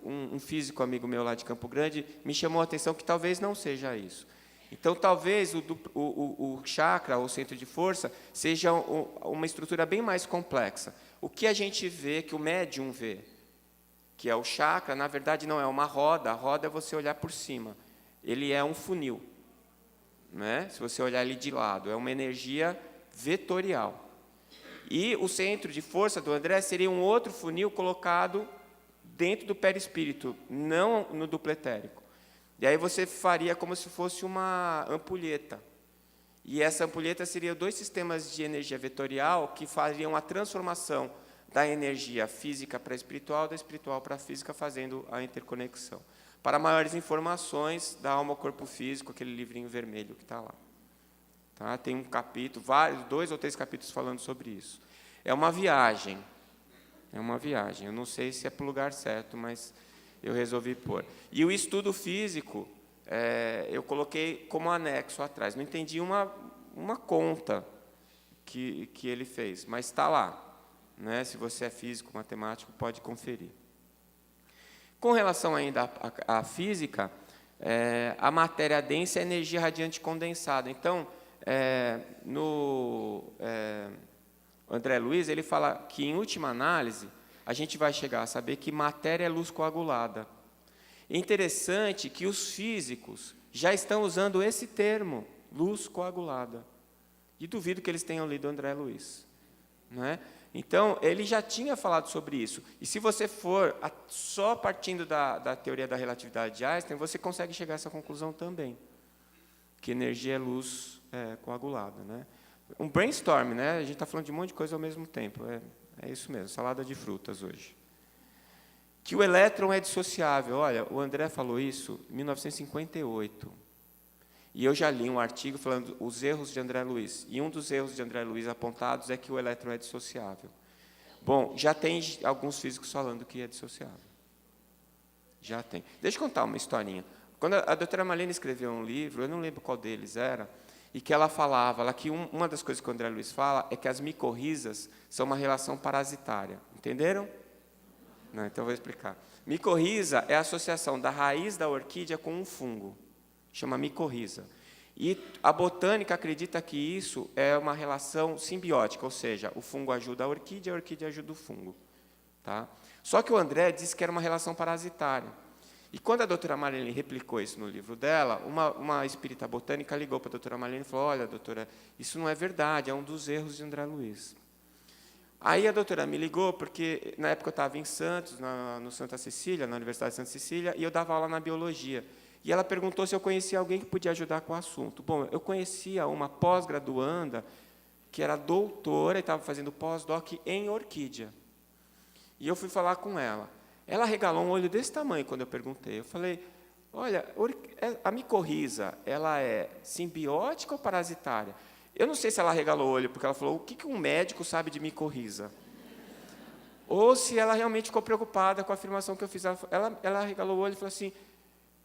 um físico amigo meu lá de Campo Grande me chamou a atenção que talvez não seja isso. Então, talvez o chakra, ou centro de força, seja uma estrutura bem mais complexa. O que a gente vê, que o médium vê, que é o chakra, na verdade, não é uma roda. A roda é você olhar por cima. Ele é um funil. Né? Se você olhar ele de lado, é uma energia vetorial. E o centro de força do André seria um outro funil colocado dentro do perispírito, não no dupletérico. E aí você faria como se fosse uma ampulheta. E essa ampulheta seria 2 sistemas de energia vetorial que fariam a transformação da energia física para a espiritual, da espiritual para a física, fazendo a interconexão. Para maiores informações, da alma ao corpo físico, aquele livrinho vermelho que está lá. Tá? Tem um capítulo, 2 ou 3 capítulos falando sobre isso. É uma viagem. É uma viagem. Eu não sei se é para o lugar certo, mas eu resolvi pôr. E o estudo físico, eu coloquei como anexo atrás. Não entendi uma conta que ele fez, mas está lá. Né? Se você é físico, matemático, pode conferir. Com relação ainda à física, a matéria densa é energia radiante condensada. Então, no André Luiz, ele fala que, em última análise, a gente vai chegar a saber que matéria é luz coagulada. É interessante que os físicos já estão usando esse termo, luz coagulada. E duvido que eles tenham lido André Luiz. Não é? Então, ele já tinha falado sobre isso. E se você for só partindo da teoria da relatividade de Einstein, você consegue chegar a essa conclusão também, que energia é luz coagulada. Né? Um brainstorm, né? A gente está falando de um monte de coisa ao mesmo tempo. É isso mesmo, salada de frutas hoje. Que o elétron é dissociável. Olha, o André falou isso em 1958. E eu já li um artigo falando os erros de André Luiz. E um dos erros de André Luiz apontados é que o elétron é dissociável. Bom, já tem alguns físicos falando que é dissociável. Já tem. Deixa eu contar uma historinha. Quando a doutora Marlene escreveu um livro, eu não lembro qual deles era, e que ela falava que uma das coisas que o André Luiz fala é que as micorrizas são uma relação parasitária. Entenderam? Não, então eu vou explicar. Micorriza é a associação da raiz da orquídea com um fungo. Chama micorriza. E a botânica acredita que isso é uma relação simbiótica, ou seja, o fungo ajuda a orquídea ajuda o fungo. Tá? Só que o André disse que era uma relação parasitária. E quando a doutora Marlene replicou isso no livro dela, uma espírita botânica ligou para a doutora Marlene e falou, olha, doutora, isso não é verdade, é um dos erros de André Luiz. Aí a doutora me ligou, porque na época eu estava em Santos, no Santa Cecília, na Universidade de Santa Cecília, e eu dava aula na biologia. E ela perguntou se eu conhecia alguém que podia ajudar com o assunto. Bom, eu conhecia uma pós-graduanda que era doutora e estava fazendo pós-doc em orquídea. E eu fui falar com ela. Ela regalou um olho desse tamanho quando eu perguntei. Eu falei, olha, a micorriza, ela é simbiótica ou parasitária? Eu não sei se ela regalou o olho, porque ela falou, o que um médico sabe de micorriza? Ou se ela realmente ficou preocupada com a afirmação que eu fiz. Ela regalou o olho e falou assim,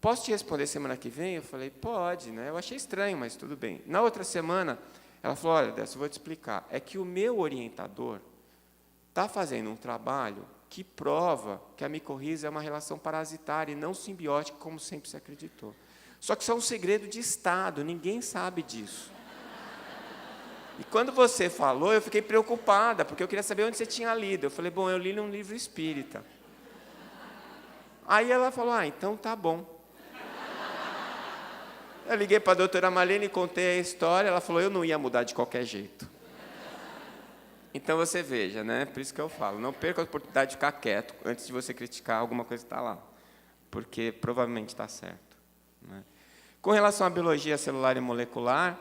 posso te responder semana que vem? Eu falei, pode, né? Eu achei estranho, mas tudo bem. Na outra semana, ela falou, olha, Décio, eu vou te explicar. É que o meu orientador está fazendo um trabalho que prova que a micorriza é uma relação parasitária e não simbiótica, como sempre se acreditou. Só que isso é um segredo de Estado, ninguém sabe disso. E quando você falou, eu fiquei preocupada, porque eu queria saber onde você tinha lido. Eu falei, bom, eu li num livro espírita. Aí ela falou, então tá bom. Eu liguei para a doutora Marlene e contei a história, ela falou, eu não ia mudar de qualquer jeito. Então você veja, né? Por isso que eu falo, não perca a oportunidade de ficar quieto antes de você criticar alguma coisa que está lá, porque provavelmente está certo. né? Com relação à biologia celular e molecular,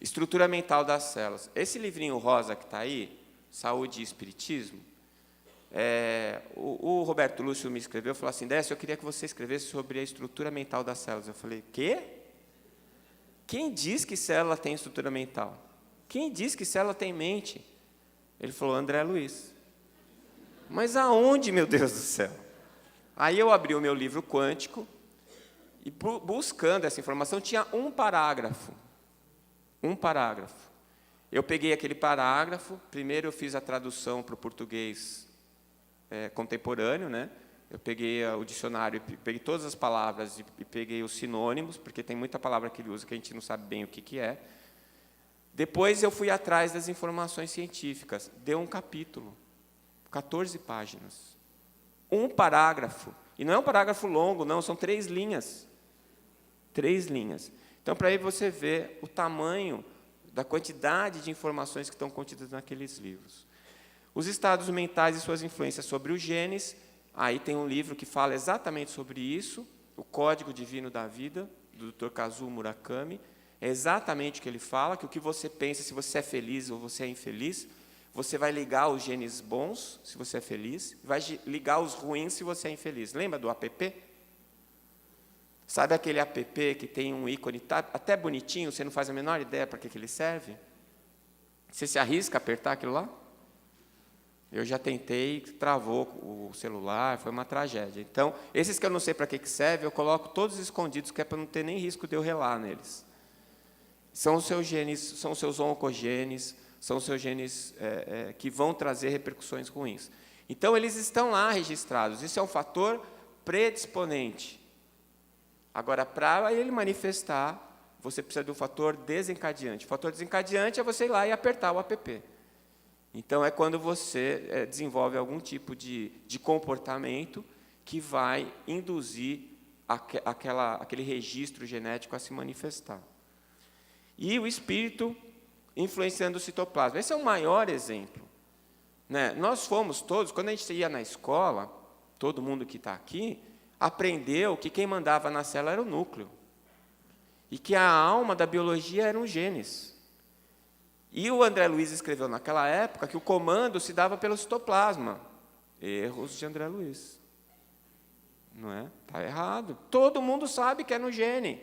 estrutura mental das células. Esse livrinho rosa que está aí, Saúde e Espiritismo, o Roberto Lúcio me escreveu, falou assim, Décio, eu queria que você escrevesse sobre a estrutura mental das células. Eu falei, quê? Quem diz que célula tem estrutura mental? Quem diz que célula tem mente? Ele falou, André Luiz. Mas aonde, meu Deus do céu? Aí eu abri o meu livro quântico, e buscando essa informação, tinha um parágrafo. Um parágrafo. Eu peguei aquele parágrafo, primeiro eu fiz a tradução para o português contemporâneo, né? Eu peguei o dicionário, peguei todas as palavras e peguei os sinônimos, porque tem muita palavra que ele usa que a gente não sabe bem o que é. Depois eu fui atrás das informações científicas. Deu um capítulo, 14 páginas. Um parágrafo. E não é um parágrafo longo, não, são 3 linhas. 3 linhas. Então, para aí você ver o tamanho da quantidade de informações que estão contidas naqueles livros. Os estados mentais e suas influências sobre os genes. Aí tem um livro que fala exatamente sobre isso, O Código Divino da Vida, do Dr. Kazuo Murakami. É exatamente o que ele fala, que o que você pensa, se você é feliz ou você é infeliz, você vai ligar os genes bons, se você é feliz, e vai ligar os ruins, se você é infeliz. Lembra do app? Sabe aquele app que tem um ícone até bonitinho, você não faz a menor ideia para que ele serve? Você se arrisca a apertar aquilo lá? Eu já tentei, travou o celular, foi uma tragédia. Então, esses que eu não sei para que serve, eu coloco todos escondidos, que é para não ter nem risco de eu relar neles. São os seus genes, são os seus oncogenes, são os seus genes que vão trazer repercussões ruins. Então, eles estão lá registrados. Isso é um fator predisponente. Agora, para ele manifestar, você precisa de um fator desencadeante. O fator desencadeante é você ir lá e apertar o app. Então, é quando você desenvolve algum tipo de comportamento que vai induzir aquele registro genético a se manifestar. E o espírito influenciando o citoplasma. Esse é o maior exemplo, né? Nós fomos todos, quando a gente ia na escola, todo mundo que está aqui, aprendeu que quem mandava na célula era o núcleo. E que a alma da biologia eram os genes. E o André Luiz escreveu naquela época que o comando se dava pelo citoplasma. Erros de André Luiz. Não é? Está errado. Todo mundo sabe que é no gene.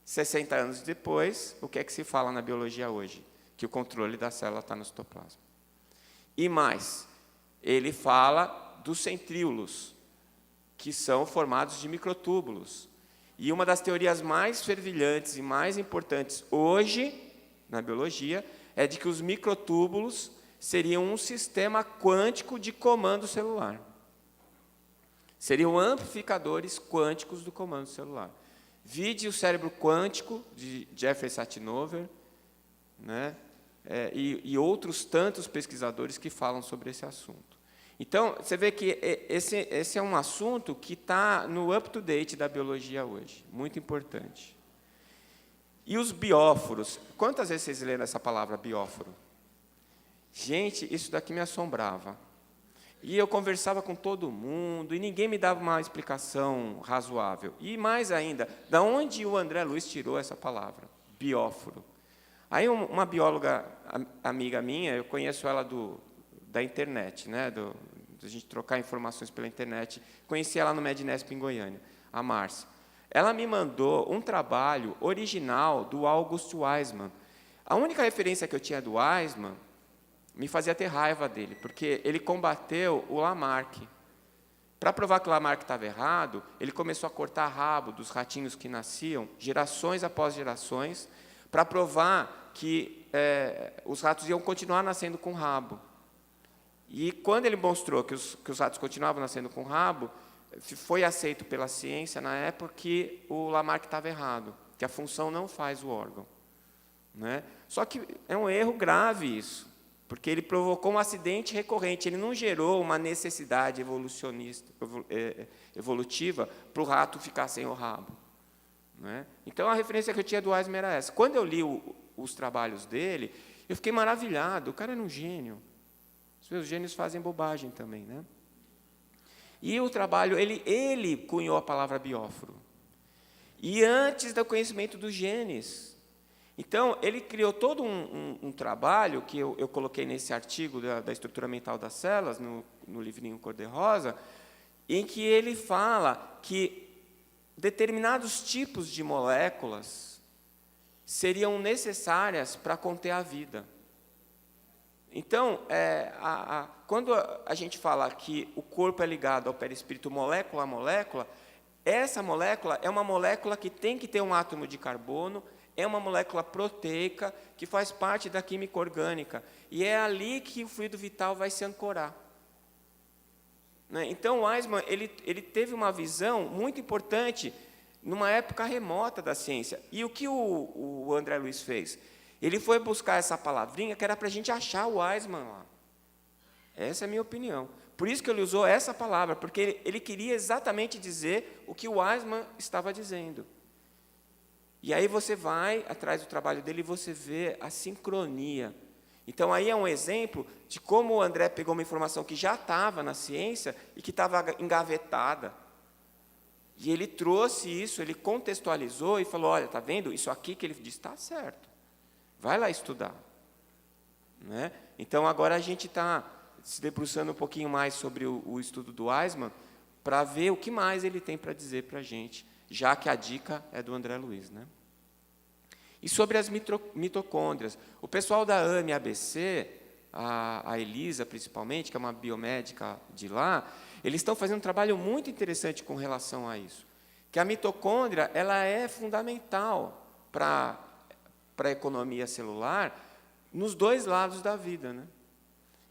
60 anos depois, o que é que se fala na biologia hoje? Que o controle da célula está no citoplasma. E mais, ele fala dos centríolos, que são formados de microtúbulos. E uma das teorias mais fervilhantes e mais importantes hoje, na biologia, é de que os microtúbulos seriam um sistema quântico de comando celular. Seriam amplificadores quânticos do comando celular. Vide o cérebro quântico, de Jeffrey Satinover, né? E outros tantos pesquisadores que falam sobre esse assunto. Então, você vê que esse é um assunto que está no up-to-date da biologia hoje, muito importante. E os bióforos, quantas vezes vocês leram essa palavra bióforo? Gente, isso daqui me assombrava. E eu conversava com todo mundo, e ninguém me dava uma explicação razoável. E mais ainda, da onde o André Luiz tirou essa palavra? Bióforo. Aí uma bióloga amiga minha, eu conheço ela da internet, né, da gente trocar informações pela internet, conheci ela no Mednesp em Goiânia, a Márcia. Ela me mandou um trabalho original do August Weismann. A única referência que eu tinha do Weismann me fazia ter raiva dele, porque ele combateu o Lamarck. Para provar que o Lamarck estava errado, ele começou a cortar rabo dos ratinhos que nasciam, gerações após gerações, para provar que os ratos iam continuar nascendo com rabo. E quando ele mostrou que os ratos continuavam nascendo com rabo, foi aceito pela ciência na época que o Lamarck estava errado, que a função não faz o órgão, né? Só que é um erro grave isso, porque ele provocou um acidente recorrente, ele não gerou uma necessidade evolutiva para o rato ficar sem o rabo, né? Então, a referência que eu tinha do Weismann era essa. Quando eu li os trabalhos dele, eu fiquei maravilhado, o cara era um gênio. Os meus gênios fazem bobagem também, né? E o trabalho, ele cunhou a palavra bióforo. e antes do conhecimento dos genes. Então, ele criou todo um trabalho, que eu coloquei nesse artigo da estrutura mental das células, no livrinho cor-de-rosa, em que ele fala que determinados tipos de moléculas seriam necessárias para conter a vida. Então, quando a gente fala que o corpo é ligado ao perispírito molécula a molécula, essa molécula é uma molécula que tem que ter um átomo de carbono, é uma molécula proteica que faz parte da química orgânica, e é ali que o fluido vital vai se ancorar. Então, o Weismann ele teve uma visão muito importante numa época remota da ciência. E o que o André Luiz fez? Ele foi buscar essa palavrinha que era para a gente achar o Weismann lá. Essa é a minha opinião. Por isso que ele usou essa palavra, porque ele queria exatamente dizer o que o Weismann estava dizendo. E aí você vai atrás do trabalho dele e você vê a sincronia. Então, aí é um exemplo de como o André pegou uma informação que já estava na ciência e que estava engavetada. E ele trouxe isso, ele contextualizou e falou, olha, está vendo? Isso aqui que ele disse está certo. Vai lá estudar. Né? Então, agora a gente está se debruçando um pouquinho mais sobre o estudo do Weismann para ver o que mais ele tem para dizer para a gente, já que a dica é do André Luiz. Né? E sobre as mitocôndrias, o pessoal da AME ABC, a Elisa principalmente, que é uma biomédica de lá, eles estão fazendo um trabalho muito interessante com relação a isso, que a mitocôndria ela é fundamental para a economia celular nos dois lados da vida. Né?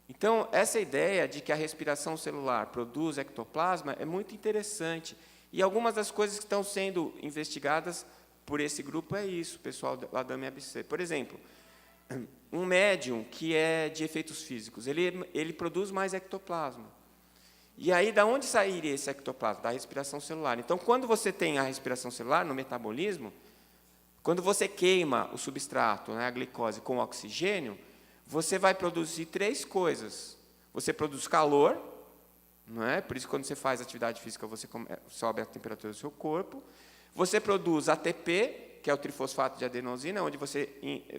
Então, essa ideia de que a respiração celular produz ectoplasma é muito interessante, e algumas das coisas que estão sendo investigadas por esse grupo é isso, o pessoal lá da MABC. Por exemplo, um médium que é de efeitos físicos, ele produz mais ectoplasma. E aí, da onde sairia esse ectoplasma? Da respiração celular. Então, quando você tem a respiração celular, no metabolismo, quando você queima o substrato, né, a glicose, com oxigênio, você vai produzir três coisas. Você produz calor, não é? Por isso, quando você faz atividade física, você sobe a temperatura do seu corpo. Você produz ATP, que é o trifosfato de adenosina, onde você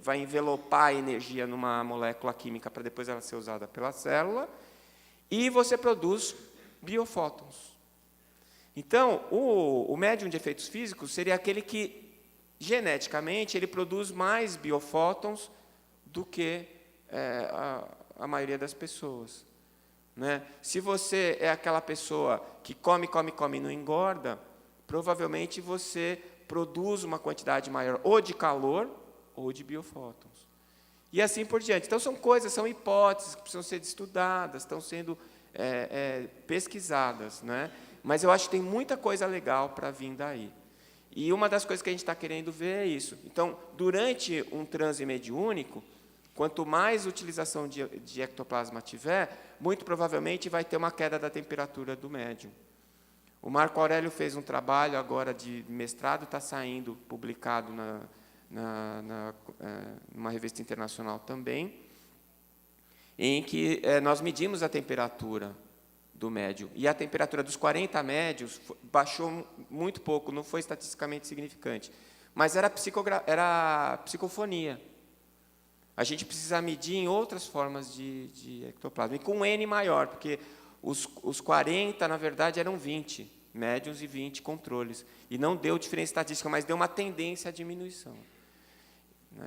vai envelopar a energia numa molécula química para depois ela ser usada pela célula. E você produz biofótons. Então, o médium de efeitos físicos seria aquele que, geneticamente, ele produz mais biofótons do que a maioria das pessoas. Né? Se você é aquela pessoa que come e não engorda, provavelmente você produz uma quantidade maior ou de calor ou de biofótons. E assim por diante. Então, são hipóteses que precisam ser estudadas, estão sendo pesquisadas. Né? Mas eu acho que tem muita coisa legal para vir daí. E uma das coisas que a gente está querendo ver é isso. Então, durante um transe mediúnico, quanto mais utilização de ectoplasma tiver, muito provavelmente vai ter uma queda da temperatura do médium. O Marco Aurélio fez um trabalho agora de mestrado, está saindo, publicado numa revista internacional também, em que nós medimos a temperatura do médium. E a temperatura dos 40 médios baixou muito pouco, não foi estatisticamente significante. Mas era psicofonia. A gente precisa medir em outras formas de ectoplasma. E com N maior, porque os 40, na verdade, eram 20 médiuns e 20 controles. E não deu diferença estatística, mas deu uma tendência à diminuição.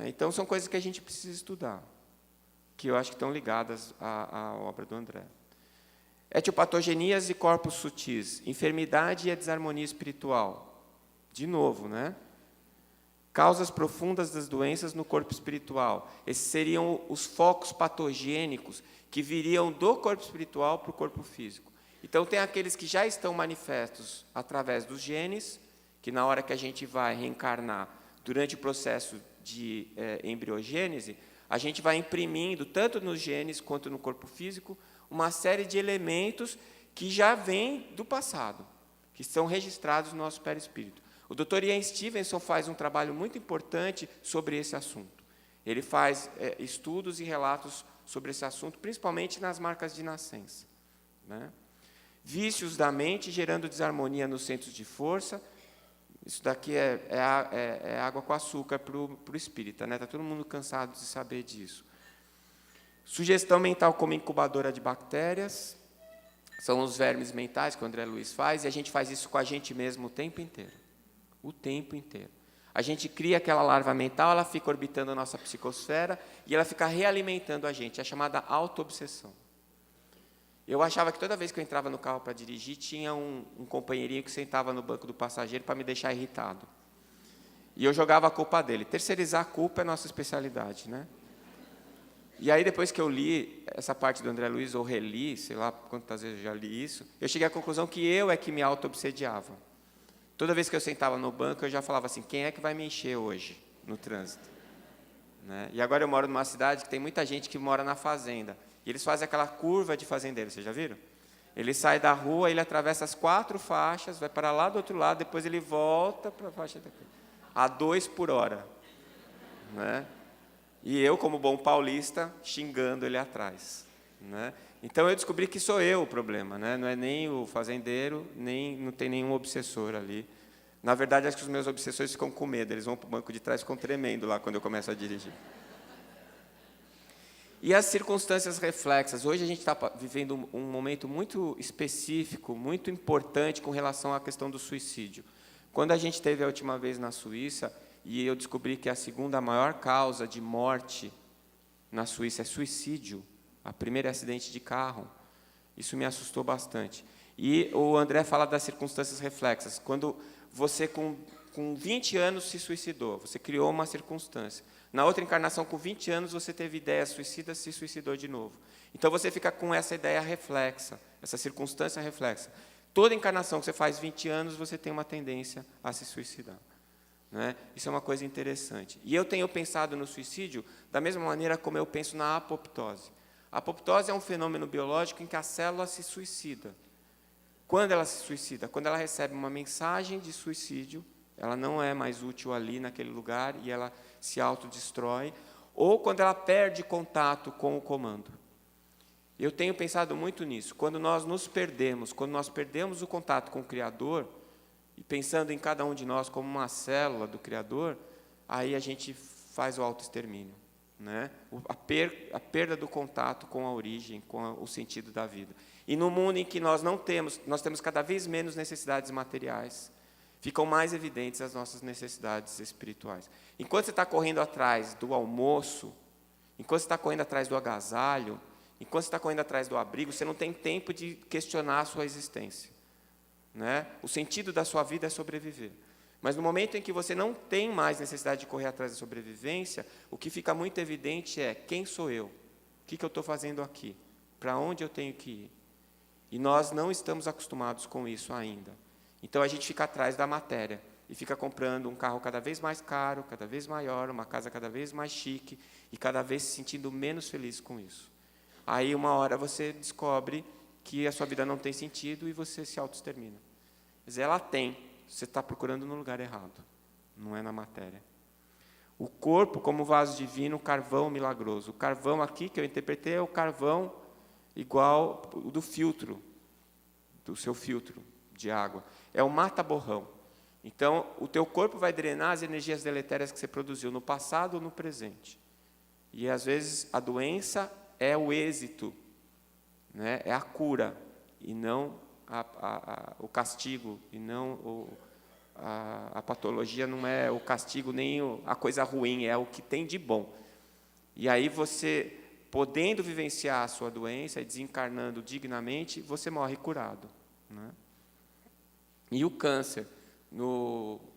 Então, são coisas que a gente precisa estudar, que eu acho que estão ligadas à obra do André. Etiopatogenias e corpos sutis. Enfermidade e a desarmonia espiritual. De novo, né? Causas profundas das doenças no corpo espiritual. Esses seriam os focos patogênicos que viriam do corpo espiritual para o corpo físico. Então, tem aqueles que já estão manifestos através dos genes, que na hora que a gente vai reencarnar, durante o processo de embriogênese, a gente vai imprimindo, tanto nos genes quanto no corpo físico, uma série de elementos que já vêm do passado, que são registrados no nosso perispírito. O Dr. Ian Stevenson faz um trabalho muito importante sobre esse assunto. Ele faz estudos e relatos sobre esse assunto, principalmente nas marcas de nascença. Né? Vícios da mente gerando desarmonia nos centros de força. Isso daqui é água com açúcar para o espírita, né? Está todo mundo cansado de saber disso. Sugestão mental como incubadora de bactérias. São os vermes mentais que o André Luiz faz, e a gente faz isso com a gente mesmo o tempo inteiro. O tempo inteiro. A gente cria aquela larva mental, ela fica orbitando a nossa psicosfera e ela fica realimentando a gente. É a chamada auto-obsessão. Eu achava que toda vez que eu entrava no carro para dirigir, tinha um companheirinho que sentava no banco do passageiro para me deixar irritado. E eu jogava a culpa dele. Terceirizar a culpa é nossa especialidade, né? E aí, depois que eu li essa parte do André Luiz, ou reli, sei lá quantas vezes eu já li isso, eu cheguei à conclusão que eu é que me auto-obsediava. Toda vez que eu sentava no banco, eu já falava assim, quem é que vai me encher hoje no trânsito? Né? E agora eu moro numa cidade que tem muita gente que mora na fazenda. E eles fazem aquela curva de fazendeiro, vocês já viram? Ele sai da rua, ele atravessa as 4 faixas, vai para lá do outro lado, depois ele volta para a faixa daqui. A 2 por hora. Né? E eu, como bom paulista, xingando ele atrás. Né? Então, eu descobri que sou eu o problema, né? Não é nem o fazendeiro, não tem nenhum obsessor ali. Na verdade, acho que os meus obsessores ficam com medo, eles vão para o banco de trás e ficam tremendo lá quando eu começo a dirigir. E as circunstâncias reflexas. Hoje a gente está vivendo um momento muito específico, muito importante com relação à questão do suicídio. Quando a gente esteve a última vez na Suíça, e eu descobri que a segunda maior causa de morte na Suíça é suicídio, a primeira é acidente de carro, isso me assustou bastante. E o André fala das circunstâncias reflexas. Quando você, com 20 anos, se suicidou, você criou uma circunstância. Na outra encarnação, com 20 anos, você teve ideia suicida, se suicidou de novo. Então, você fica com essa ideia reflexa, essa circunstância reflexa. Toda encarnação que você faz 20 anos, você tem uma tendência a se suicidar. Né? Isso é uma coisa interessante. E eu tenho pensado no suicídio da mesma maneira como eu penso na apoptose. A apoptose é um fenômeno biológico em que a célula se suicida. Quando ela se suicida? Quando ela recebe uma mensagem de suicídio, ela não é mais útil ali naquele lugar e ela se autodestrói, ou quando ela perde contato com o comando. Eu tenho pensado muito nisso. Quando nós nos perdemos, quando nós perdemos o contato com o Criador, e pensando em cada um de nós como uma célula do Criador, aí a gente faz o autoextermínio. Né? A perda do contato com a origem, com o sentido da vida. E no mundo em que nós temos cada vez menos necessidades materiais, ficam mais evidentes as nossas necessidades espirituais. Enquanto você está correndo atrás do almoço, enquanto você está correndo atrás do agasalho, enquanto você está correndo atrás do abrigo, você não tem tempo de questionar a sua existência. Né? O sentido da sua vida é sobreviver. Mas no momento em que você não tem mais necessidade de correr atrás da sobrevivência, o que fica muito evidente é quem sou eu? O que eu estou fazendo aqui? Para onde eu tenho que ir? E nós não estamos acostumados com isso ainda. Então, a gente fica atrás da matéria e fica comprando um carro cada vez mais caro, cada vez maior, uma casa cada vez mais chique e cada vez se sentindo menos feliz com isso. Aí, uma hora, você descobre que a sua vida não tem sentido e você se autoextermina. Mas ela tem. Você está procurando no lugar errado, não é na matéria. O corpo como vaso divino, carvão milagroso. O carvão aqui que eu interpretei é o carvão igual o do filtro, do seu filtro de água. É o mata-borrão. Então, o teu corpo vai drenar as energias deletérias que você produziu no passado ou no presente. E, às vezes, a doença é o êxito, né? É a cura, e não o castigo, e não a patologia não é o castigo nem a coisa ruim, é o que tem de bom. E aí você, podendo vivenciar a sua doença e desencarnando dignamente, você morre curado. Né? E o câncer,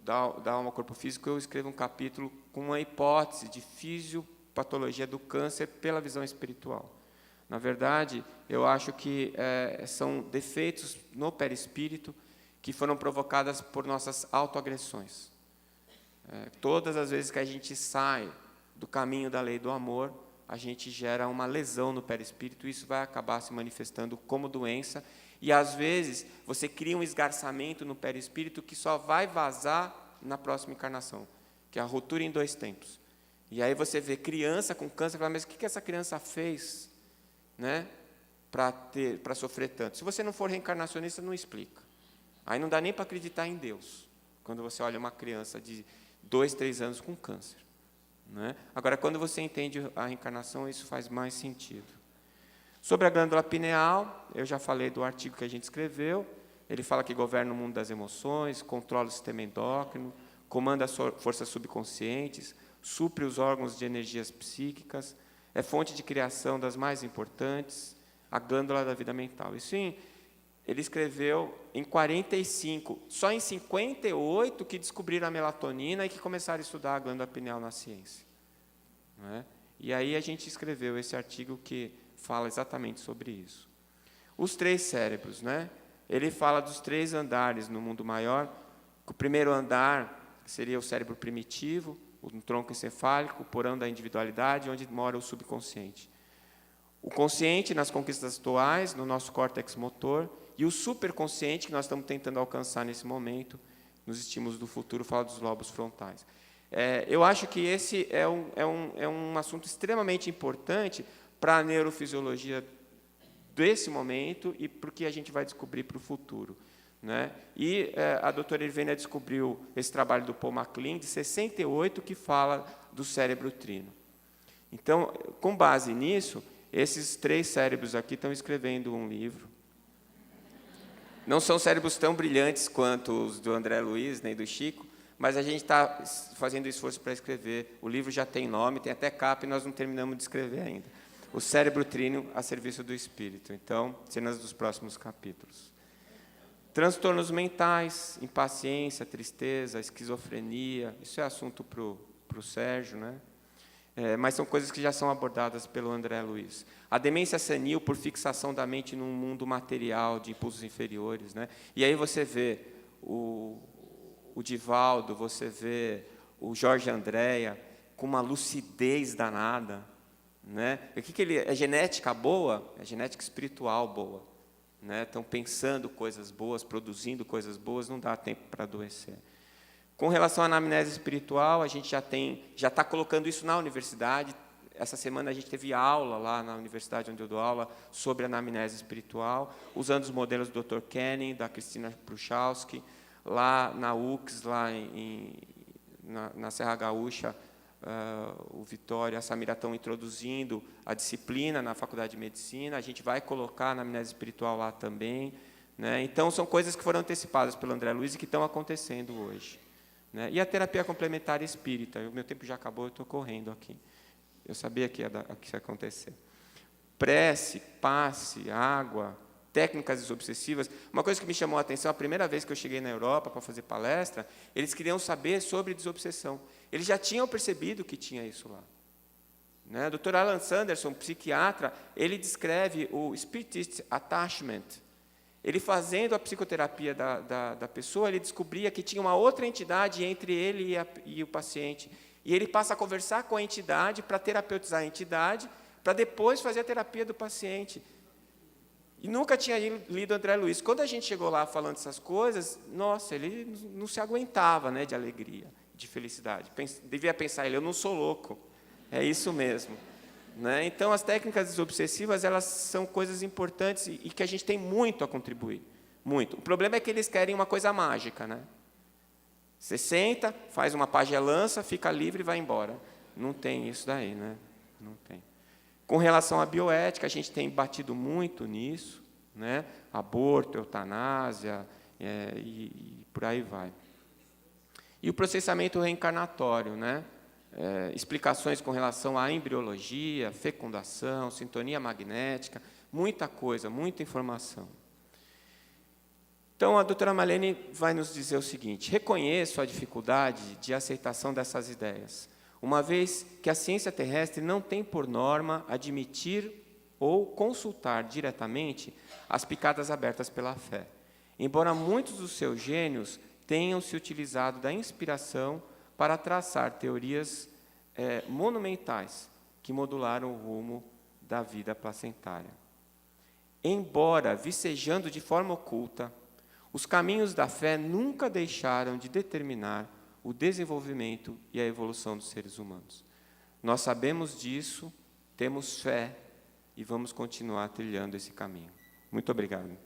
da Alma Corpo Físico, eu escrevo um capítulo com uma hipótese de fisiopatologia do câncer pela visão espiritual. Na verdade, eu acho que são defeitos no perispírito que foram provocadas por nossas autoagressões. Todas as vezes que a gente sai do caminho da lei do amor, a gente gera uma lesão no perispírito, e isso vai acabar se manifestando como doença, e às vezes você cria um esgarçamento no perispírito que só vai vazar na próxima encarnação, que é a ruptura em 2 tempos. E aí você vê criança com câncer e fala, mas o que essa criança fez? Né, para sofrer tanto. Se você não for reencarnacionista, não explica. Aí não dá nem para acreditar em Deus. quando você olha uma criança de 2, 3 anos com câncer. Né? Agora, quando você entende a reencarnação, isso faz mais sentido. Sobre a glândula pineal, eu já falei do artigo que a gente escreveu. Ele fala que governa o mundo das emoções, controla o sistema endócrino, comanda as forças subconscientes, supre os órgãos de energias psíquicas, é fonte de criação das mais importantes, a glândula da vida mental. Isso ele escreveu em 45, só em 58 que descobriram a melatonina e que começaram a estudar a glândula pineal na ciência. Não é? E aí a gente escreveu esse artigo que fala exatamente sobre isso. Os 3 cérebros, né? Ele fala dos 3 andares no mundo maior. O primeiro andar seria o cérebro primitivo, o tronco encefálico, o porão da individualidade, onde mora o subconsciente. O consciente nas conquistas atuais, no nosso córtex motor, e o superconsciente, que nós estamos tentando alcançar nesse momento, nos estímulos do futuro, fala dos lobos frontais. Eu acho que esse é um assunto extremamente importante para a neurofisiologia desse momento e para o que a gente vai descobrir para o futuro. Né? E a doutora Irvênia descobriu esse trabalho do Paul MacLean, de 68, que fala do cérebro trino. Então, com base nisso, esses 3 cérebros aqui estão escrevendo um livro. Não são cérebros tão brilhantes quanto os do André Luiz, nem do Chico, mas a gente está fazendo esforço para escrever. O livro já tem nome, tem até capa, e nós não terminamos de escrever ainda. O cérebro trino a serviço do espírito. Então, cenas dos próximos capítulos. Transtornos mentais, impaciência, tristeza, esquizofrenia, isso é assunto para o Sérgio, né? Mas são coisas que já são abordadas pelo André Luiz. A demência senil por fixação da mente num mundo material de impulsos inferiores. Né? E aí você vê o Divaldo, você vê o Jorge Andréa com uma lucidez danada. Né? O que ele é genética boa? É genética espiritual boa. Né? Estão pensando coisas boas, produzindo coisas boas, não dá tempo para adoecer. Com relação à anamnese espiritual, a gente já está colocando isso na universidade. Essa semana a gente teve aula lá na universidade onde eu dou aula sobre anamnese espiritual, usando os modelos do Dr. Kenning, da Cristina Pruchowski, lá na UX, lá na Serra Gaúcha, o Vitória e a Samira estão introduzindo a disciplina na Faculdade de Medicina. A gente vai colocar a anamnese espiritual lá também. Né? Então, são coisas que foram antecipadas pelo André Luiz e que estão acontecendo hoje. Né? E a terapia complementar espírita. O meu tempo já acabou, eu estou correndo aqui. Eu sabia que ia acontecer. Prece, passe, água, técnicas desobsessivas. Uma coisa que me chamou a atenção, a primeira vez que eu cheguei na Europa para fazer palestra, eles queriam saber sobre desobsessão. Eles já tinham percebido que tinha isso lá. Né? O Dr. Alan Sanderson, psiquiatra, ele descreve o spiritist attachment. Ele, fazendo a psicoterapia da pessoa, ele descobria que tinha uma outra entidade entre ele e o paciente. E ele passa a conversar com a entidade para terapeutizar a entidade, para depois fazer a terapia do paciente. E nunca tinha lido André Luiz. Quando a gente chegou lá falando essas coisas, nossa, ele não se aguentava, né, de alegria, de felicidade. Devia pensar ele, eu não sou louco, é isso mesmo. Né? Então, as técnicas desobsessivas, elas são coisas importantes e que a gente tem muito a contribuir. Muito. O problema é que eles querem uma coisa mágica. Né? Você senta, faz uma pagelança, fica livre e vai embora. Não tem isso daí. Né? Não tem. Com relação à bioética, a gente tem batido muito nisso. Né? Aborto, eutanásia, e por aí vai. E o processamento reencarnatório, né? Explicações com relação à embriologia, fecundação, sintonia magnética, muita coisa, muita informação. Então, a doutora Marlene vai nos dizer o seguinte: reconheço a dificuldade de aceitação dessas ideias, uma vez que a ciência terrestre não tem por norma admitir ou consultar diretamente as picadas abertas pela fé, embora muitos dos seus gênios tenham se utilizado da inspiração para traçar teorias monumentais que modularam o rumo da vida placentária. Embora vicejando de forma oculta, os caminhos da fé nunca deixaram de determinar o desenvolvimento e a evolução dos seres humanos. Nós sabemos disso, temos fé e vamos continuar trilhando esse caminho. Muito obrigado.